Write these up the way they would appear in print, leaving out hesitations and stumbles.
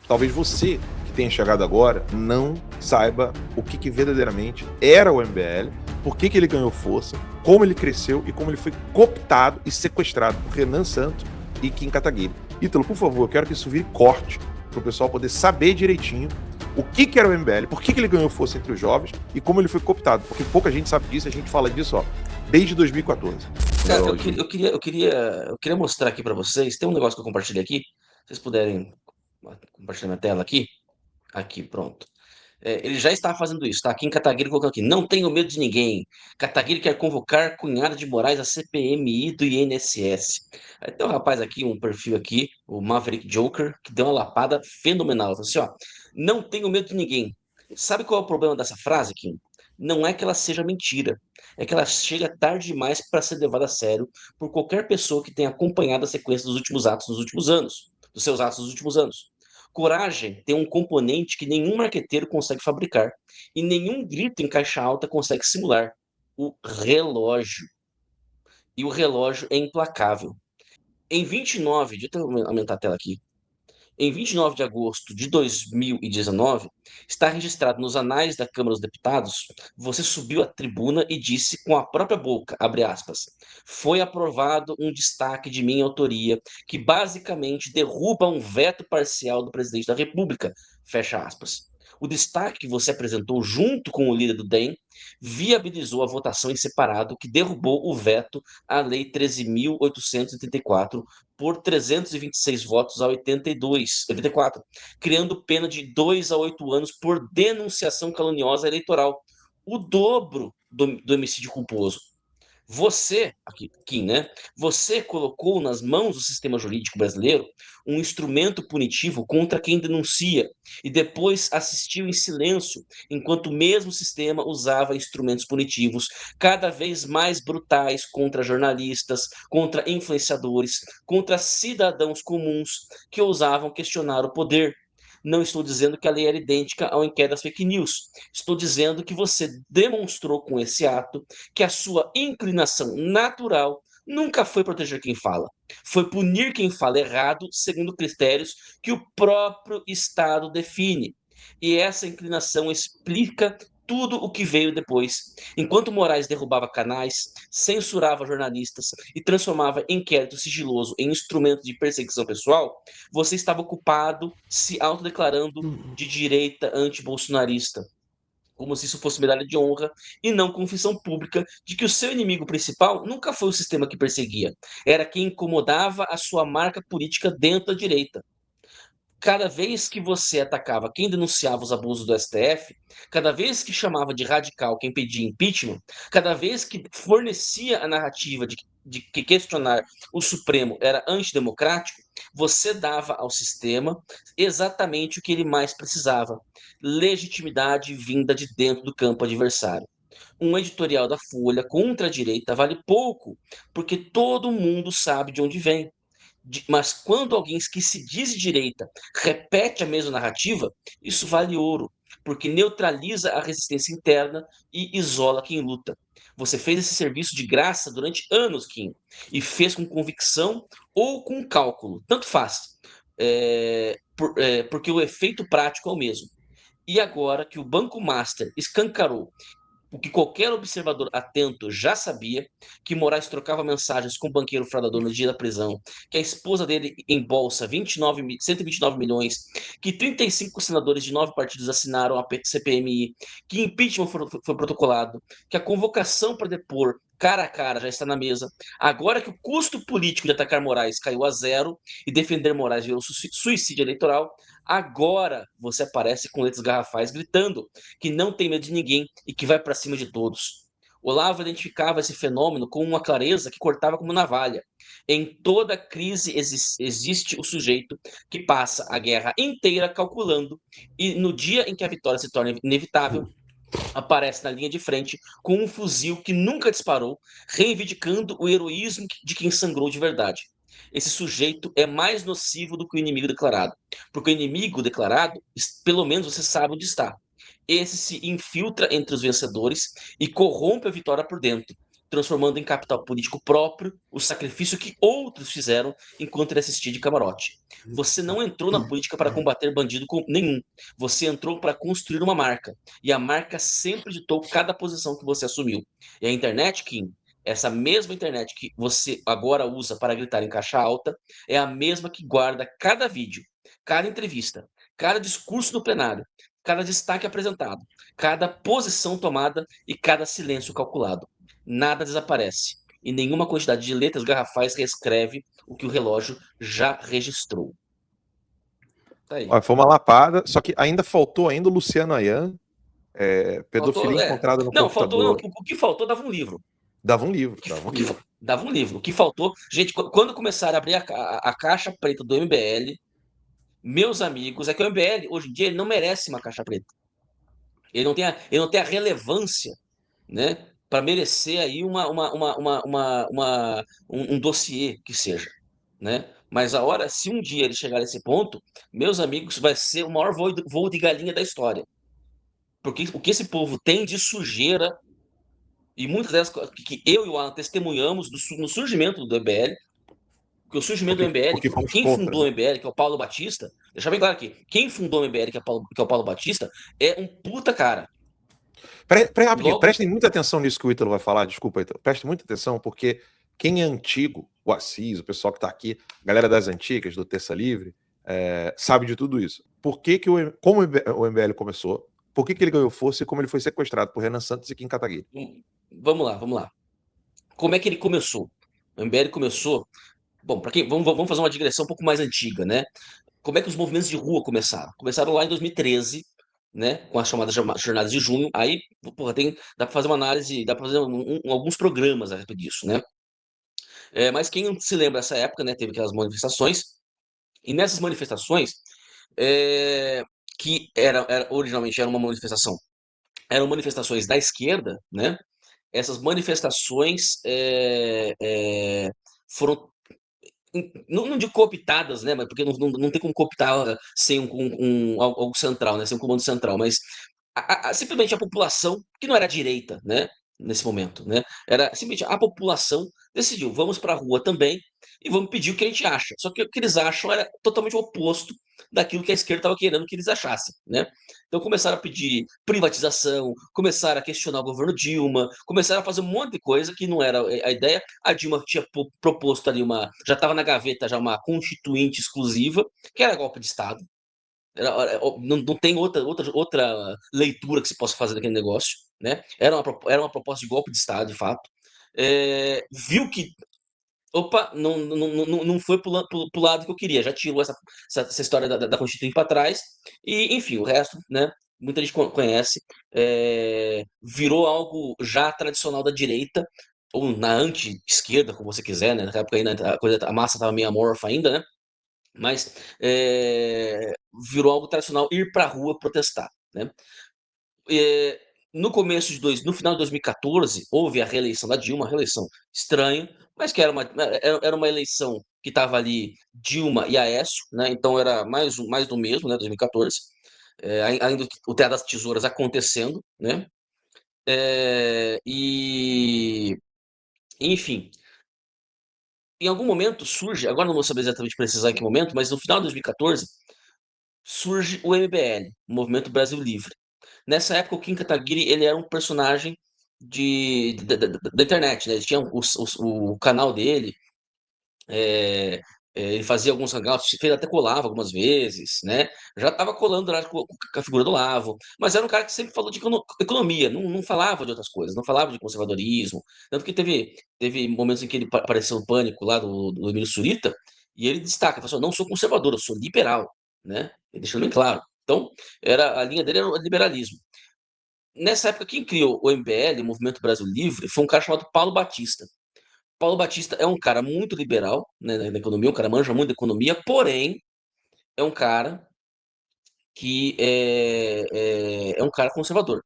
talvez você que tenha chegado agora não saiba o que verdadeiramente era o MBL, por que ele ganhou força, como ele cresceu e como ele foi cooptado e sequestrado por Renan Santos e Kim Kataguiri. Ítalo, por favor, eu quero que isso vire corte para o pessoal poder saber direitinho o que era o MBL, por que ele ganhou força entre os jovens e como ele foi cooptado, porque pouca gente sabe disso, a gente fala disso desde 2014. Cara, eu queria mostrar aqui para vocês, tem um negócio que eu compartilhei aqui, se vocês puderem compartilhar minha tela aqui, pronto. Ele já está fazendo isso, tá? Aqui em Kataguiri colocando aqui, não tenho medo de ninguém. Kataguiri quer convocar Cunhada de Moraes à CPMI do INSS. Aí tem um rapaz aqui, um perfil aqui, o Maverick Joker, que deu uma lapada fenomenal. Falou assim, ó, não tenho medo de ninguém. Sabe qual é o problema dessa frase, Kim? Não é que ela seja mentira, é que ela chega tarde demais para ser levada a sério por qualquer pessoa que tenha acompanhado a sequência dos últimos atos dos últimos anos, dos seus atos dos últimos anos. Coragem tem um componente que nenhum marqueteiro consegue fabricar e nenhum grito em caixa alta consegue simular: o relógio. E o relógio é implacável. Em 29, deixa eu aumentar a tela aqui. Em 29 de agosto de 2019, está registrado nos anais da Câmara dos Deputados, você subiu à tribuna e disse com a própria boca, abre aspas, foi aprovado um destaque de minha autoria que basicamente derruba um veto parcial do presidente da República, fecha aspas. O destaque que você apresentou junto com o líder do DEM viabilizou a votação em separado que derrubou o veto à Lei 13.884 por 326 votos a 84, criando pena de 2 a 8 anos por denunciação caluniosa eleitoral, o dobro do homicídio culposo. Você, aqui, Kim, né? Você colocou nas mãos do sistema jurídico brasileiro um instrumento punitivo contra quem denuncia e depois assistiu em silêncio enquanto o mesmo sistema usava instrumentos punitivos cada vez mais brutais contra jornalistas, contra influenciadores, contra cidadãos comuns que ousavam questionar o poder. Não estou dizendo que a lei era idêntica ao inquérito das fake news. Estou dizendo que você demonstrou com esse ato que a sua inclinação natural nunca foi proteger quem fala, foi punir quem fala errado segundo critérios que o próprio Estado define. E essa inclinação explica tudo o que veio depois. Enquanto Moraes derrubava canais, censurava jornalistas e transformava inquérito sigiloso em instrumento de perseguição pessoal, você estava ocupado se autodeclarando de direita anti-bolsonarista, como se isso fosse medalha de honra e não confissão pública de que o seu inimigo principal nunca foi o sistema que perseguia, era quem incomodava a sua marca política dentro da direita. Cada vez que você atacava quem denunciava os abusos do STF, cada vez que chamava de radical quem pedia impeachment, cada vez que fornecia a narrativa de que questionar o Supremo era antidemocrático, você dava ao sistema exatamente o que ele mais precisava: legitimidade vinda de dentro do campo adversário. Um editorial da Folha contra a direita vale pouco, porque todo mundo sabe de onde vem. Mas quando alguém que se diz de direita repete a mesma narrativa, isso vale ouro, porque neutraliza a resistência interna e isola quem luta. Você fez esse serviço de graça durante anos, Kim, e fez com convicção ou com cálculo, tanto faz, porque o efeito prático é o mesmo. E agora que o Banco Master escancarou o que qualquer observador atento já sabia, que Moraes trocava mensagens com o banqueiro fraudador no dia da prisão, que a esposa dele embolsa 129 milhões, que 35 senadores de 9 partidos assinaram a CPMI, que impeachment foi protocolado, que a convocação para depor cara a cara já está na mesa. Agora que o custo político de atacar Moraes caiu a zero e defender Moraes virou suicídio eleitoral, agora você aparece com letras garrafais gritando que não tem medo de ninguém e que vai para cima de todos. Olavo identificava esse fenômeno com uma clareza que cortava como navalha. Em toda crise existe o sujeito que passa a guerra inteira calculando e no dia em que a vitória se torna inevitável, aparece na linha de frente com um fuzil que nunca disparou, reivindicando o heroísmo de quem sangrou de verdade. Esse sujeito é mais nocivo do que o inimigo declarado, porque o inimigo declarado, pelo menos você sabe onde está. Esse se infiltra entre os vencedores e corrompe a vitória por dentro. transformando em capital político próprio o sacrifício que outros fizeram enquanto ele assistia de camarote. Você não entrou na política para combater bandido nenhum. Você entrou para construir uma marca. E a marca sempre ditou cada posição que você assumiu. E a internet, Kim, essa mesma internet que você agora usa para gritar em caixa alta, é a mesma que guarda cada vídeo, cada entrevista, cada discurso do plenário, cada destaque apresentado, cada posição tomada e cada silêncio calculado. Nada desaparece. E nenhuma quantidade de letras garrafais reescreve o que o relógio já registrou. Tá aí. Olha, foi uma lapada, só que ainda faltou o Luciano Ayan, pedofilia Faltou, encontrada no não, faltou, não. computador. O que faltou dava um livro. Dava um livro, dava um livro. Dava um livro. O que faltou. Gente, quando começaram a abrir a caixa preta do MBL, meus amigos, é que o MBL, hoje em dia, ele não merece uma caixa preta. Ele não tem a relevância, né, para merecer aí um dossiê que seja, né? Mas a hora, se um dia ele chegar nesse ponto, meus amigos, vai ser o maior voo de galinha da história. Porque o que esse povo tem de sujeira, e muitas delas que eu e o Alan testemunhamos no surgimento do MBL, porque o surgimento do MBL, porque fomos quem contra, fundou o né? MBL, que é o Paulo Batista, deixa bem claro aqui, quem fundou o MBL, que é o Paulo Batista, é um puta cara. Rapidinho, prestem muita atenção nisso que o Ítalo vai falar, desculpa, Ítalo. Prestem muita atenção, porque quem é antigo, o Assis, o pessoal que tá aqui, a galera das antigas, do Terça Livre, sabe de tudo isso. Como o MBL começou, por que ele ganhou força e como ele foi sequestrado por Renan Santos e Kim Kataguiri. Vamos lá. Como é que ele começou? O MBL começou... Bom, vamos fazer uma digressão um pouco mais antiga, né? Como é que os movimentos de rua começaram? Começaram lá em 2013, né? Com as chamadas jornadas de junho. Aí, porra, dá para fazer uma análise, dá para fazer alguns programas a respeito disso, né? Mas quem se lembra dessa época, né? Teve aquelas manifestações. E nessas manifestações, que originalmente era uma manifestação, eram manifestações da esquerda, né? Essas manifestações foram, não digo cooptadas, né? Mas porque não tem como cooptar sem algo central, né? Sem um comando central, mas simplesmente a população, que não era a direita, né? Nesse momento, né? Era simplesmente a população decidiu, vamos para a rua também e vamos pedir o que a gente acha. Só que o que eles acham era totalmente o oposto daquilo que a esquerda estava querendo que eles achassem, né? Então começaram a pedir privatização, começaram a questionar o governo Dilma, começaram a fazer um monte de coisa que não era a ideia. A Dilma tinha proposto ali já estava na gaveta já uma constituinte exclusiva, que era golpe de Estado. Não tem outra leitura que se possa fazer daquele negócio, né? Era uma proposta de golpe de Estado, de fato. Viu que opa, não foi pro lado que eu queria, já tirou essa história da Constituinte para trás, e enfim, o resto, né? Muita gente conhece, virou algo já tradicional da direita, ou na anti-esquerda, como você quiser, né? Na época ainda a massa estava meio amorfa ainda, né? Mas virou algo tradicional ir para a rua protestar, né? No final de 2014, houve a reeleição da Dilma, uma reeleição estranha, mas que era uma eleição que estava ali Dilma e Aécio, né? Então era mais do mesmo, né? 2014, ainda o Teatro das Tesouras acontecendo, né? Enfim, em algum momento surge, agora não vou saber exatamente precisar em que momento, mas no final de 2014 surge o MBL, o Movimento Brasil Livre. Nessa época, o Kim Kataguiri ele era um personagem da internet, né? Ele tinha o canal dele, ele fazia alguns hangouts, fez até colava algumas vezes, né? Já estava colando lá com a figura do Olavo, mas era um cara que sempre falou de economia, não falava de outras coisas, não falava de conservadorismo. Tanto que teve momentos em que ele apareceu no Pânico lá do Emílio Surita, e ele destaca, falou assim, não sou conservador, eu sou liberal, né? Ele deixou bem claro. Então, a linha dele era o liberalismo. Nessa época, quem criou o MBL, o Movimento Brasil Livre, foi um cara chamado Paulo Batista. Paulo Batista é um cara muito liberal, né, na economia, um cara manja muito da economia, porém é um cara que é um cara conservador,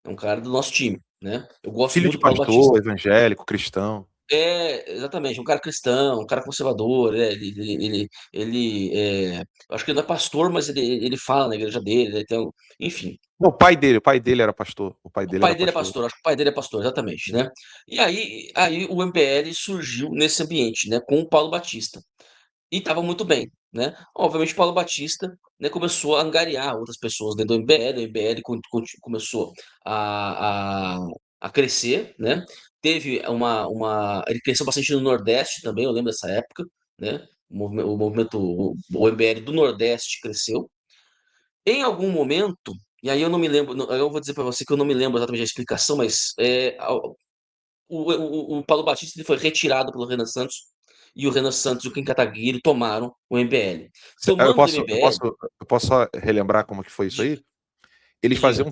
é um cara do nosso time, né? Eu gosto Filho muito de do Paulo pastor, Batista. evangélico, cristão. exatamente, um cara cristão, um cara conservador, eu acho que ele não é pastor, mas ele fala na igreja dele, enfim, Não, o pai dele era pastor. O pai o dele pai era dele é pastor. pastor, acho que o pai dele é pastor, exatamente, né? E aí o MBL surgiu nesse ambiente, né, com o Paulo Batista. E estava muito bem, né? Obviamente, Paulo Batista, né, começou a angariar outras pessoas dentro do MBL, o MBL começou a, a, a crescer, né? Teve ele cresceu bastante no Nordeste também, eu lembro dessa época, né? O MBL do Nordeste cresceu. Em algum momento, e aí eu não me lembro, eu vou dizer para você que eu não me lembro exatamente a explicação, mas o Paulo Batista ele foi retirado pelo Renan Santos e o Renan Santos e o Kim Kataguiri tomaram o MBL. Eu Tomando o posso, eu MBL, posso, eu posso só relembrar como que foi isso diga, aí? diga. Eles faziam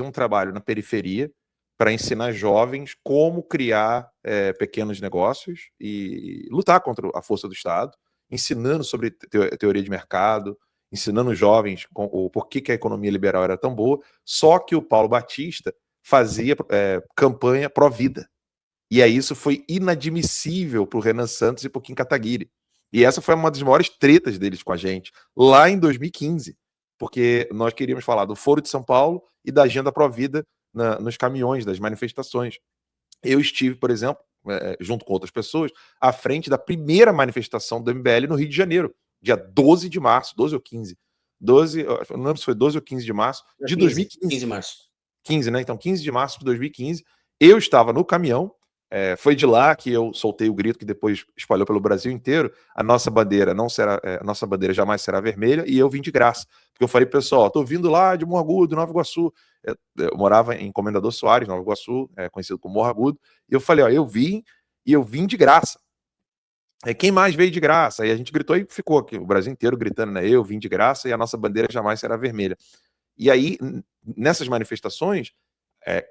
um trabalho na periferia para ensinar jovens como criar pequenos negócios e lutar contra a força do Estado, ensinando sobre teoria de mercado, ensinando os jovens o porquê que a economia liberal era tão boa. Só que o Paulo Batista fazia campanha pró-vida. E aí isso foi inadmissível para o Renan Santos e para o Kim Kataguiri. E essa foi uma das maiores tretas deles com a gente, lá em 2015, porque nós queríamos falar do Foro de São Paulo e da Agenda Pró-Vida nos caminhões das manifestações. Eu estive, por exemplo, junto com outras pessoas, à frente da primeira manifestação do MBL no Rio de Janeiro, dia 12 de março, 12 ou 15. 12, não lembro se foi 12 ou 15 de março Dia de 15, 2015. 15 de março. 15, né? Então, 15 de março de 2015, eu estava no caminhão. Foi de lá que eu soltei o grito que depois espalhou pelo Brasil inteiro. A nossa bandeira não será, a nossa bandeira jamais será vermelha. E eu vim de graça, porque eu falei, pessoal, estou vindo lá de Morro Agudo, Nova Iguaçu. Eu morava em Comendador Soares, Nova Iguaçu, conhecido como Morro Agudo. E eu falei, ó, eu vim e eu vim de graça. Quem mais veio de graça? Aí a gente gritou e ficou aqui, o Brasil inteiro gritando, né? Eu vim de graça e a nossa bandeira jamais será vermelha. E aí, nessas manifestações,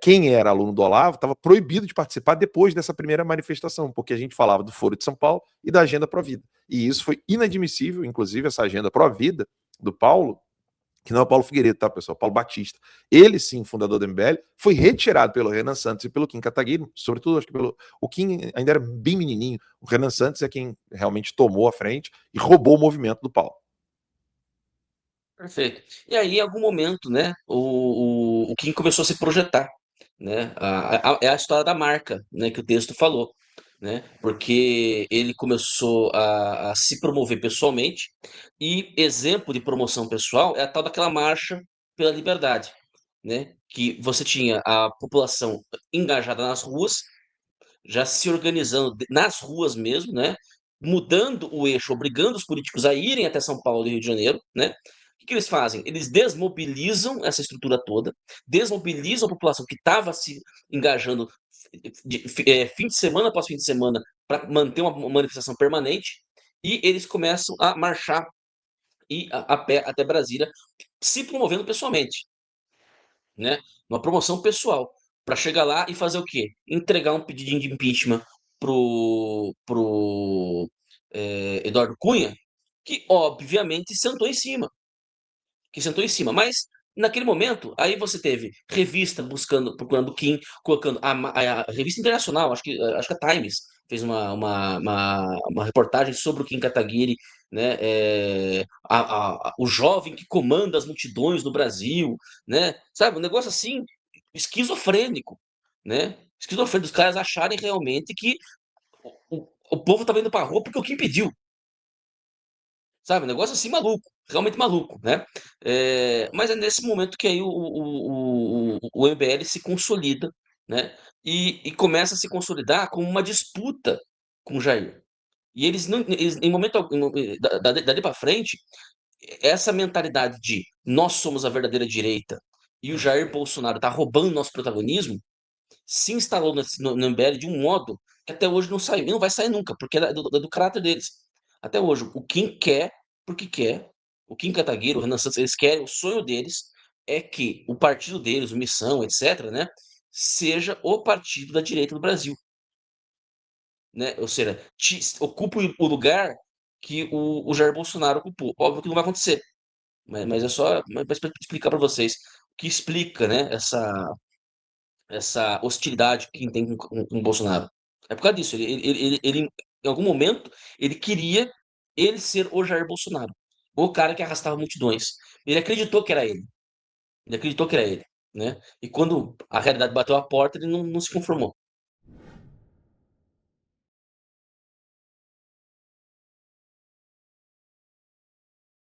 quem era aluno do Olavo estava proibido de participar depois dessa primeira manifestação, porque a gente falava do Foro de São Paulo e da Agenda Pró-Vida. E isso foi inadmissível, inclusive essa Agenda Pró-Vida do Paulo, que não é o Paulo Figueiredo, tá, pessoal? Paulo Batista. Ele, sim, fundador do MBL, foi retirado pelo Renan Santos e pelo Kim Kataguiri, sobretudo, acho que pelo. O Kim ainda era bem menininho. O Renan Santos é quem realmente tomou a frente e roubou o movimento do Paulo. Perfeito. E aí, em algum momento, né, o Kim começou a se projetar, né? É a história da marca, né, que o texto falou, né? Porque ele começou a se promover pessoalmente e exemplo de promoção pessoal é a tal daquela marcha pela liberdade, né? Que você tinha a população engajada nas ruas já se organizando nas ruas mesmo, né? Mudando o eixo, obrigando os políticos a irem até São Paulo e Rio de Janeiro, né? O que eles fazem? Eles desmobilizam essa estrutura toda, desmobilizam a população que estava se engajando fim de semana após fim de semana para manter uma manifestação permanente, e eles começam a marchar e a pé até Brasília, se promovendo pessoalmente, né? Uma promoção pessoal, para chegar lá e fazer o quê? Entregar um pedidinho de impeachment pro Eduardo Cunha, que obviamente sentou em cima, mas naquele momento, aí você teve revista procurando Kim, colocando a revista internacional, acho que a Times fez uma reportagem sobre o Kim Kataguiri, né? O jovem que comanda as multidões do Brasil, né? Sabe, um negócio assim esquizofrênico, né? Esquizofrênico, os caras acharem realmente que o povo estava indo para rua porque o Kim pediu. Sabe, um negócio assim maluco, realmente maluco, né? Mas é nesse momento que aí o MBL se consolida, né? E começa a se consolidar como uma disputa com o Jair. E eles não, eles, em momento algum, dali para frente, essa mentalidade de nós somos a verdadeira direita e o Jair Bolsonaro tá roubando nosso protagonismo, se instalou no MBL de um modo que até hoje não saiu. E não vai sair nunca, porque é do caráter deles. Até hoje, o Kim quer, porque quer, o Kim Kataguiri, o Renan Santos, eles querem, o sonho deles é que o partido deles, o Missão, etc., né, seja o partido da direita do Brasil. Né? Ou seja, ocupe o lugar que o Jair Bolsonaro ocupou. Óbvio que não vai acontecer, mas é só para explicar para vocês o que explica, né, essa hostilidade que tem com o Bolsonaro. É por causa disso. Em algum momento, ele queria ele ser o Jair Bolsonaro. O cara que arrastava multidões. Ele acreditou que era ele. Ele acreditou que era ele, né? E quando a realidade bateu a porta, ele não se conformou.